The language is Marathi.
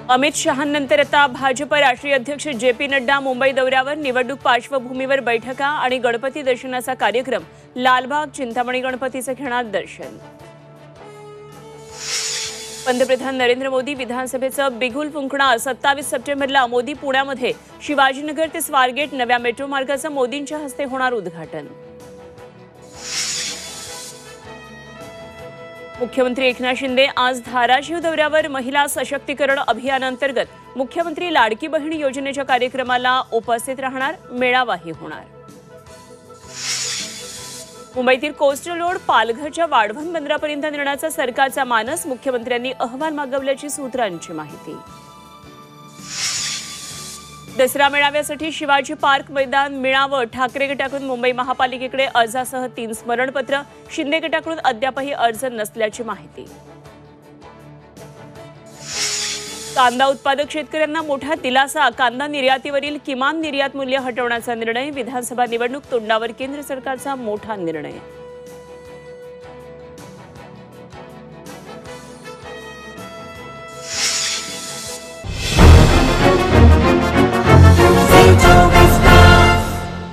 अमित शहांनंतर आता भाजप राष्ट्रीय अध्यक्ष जे.पी. नड्डा मुंबई दौऱ्यावर। निवडणूक पार्श्वभूमीवर बैठका आणि गणपती दर्शनाचा कार्यक्रम। लालबाग चिंतामणी गणपतीचे घेणार दर्शन। पंतप्रधान नरेंद्र मोदी विधानसभेचं बिगुल फुंकणार। 27 सप्टेंबरला मोदी पुण्यामध्ये। शिवाजीनगर ते स्वारगेट नव्या मेट्रो मार्गाचं मोदींच्या हस्ते होणार उद्घाटन। मुख्यमंत्री एकनाथ शिंदे आज धाराशिव दौऱ्यावर। महिला सशक्तीकरण अभियानांतर्गत मुख्यमंत्री लाडकी बहीण योजनेच्या कार्यक्रमाला उपस्थित राहणार। मेळावाही होणार। मुंबईतील कोस्टल रोड पालघरच्या वाढवण बंदरापर्यंत नेण्याचा सरकारचा मानस। मुख्यमंत्र्यांनी अहवाल मागवल्याची सूत्रांची माहिती। दसरा मेळाव्यासाठी शिवाजी पार्क मैदान मिळावं। ठाकरे गटाकडून मुंबई महापालिकेकडे अर्जासह 3 स्मरणपत्र। शिंदे गटाकडून अद्यापही अर्ज नसल्याची माहिती। कांदा उत्पादक शेतकऱ्यांना मोठा दिलासा। कांदा निर्यातीवरील किमान निर्यात मूल्य हटवण्याचा निर्णय। विधानसभा निवडणूक तोंडावर केंद्र सरकारचा मोठा निर्णय।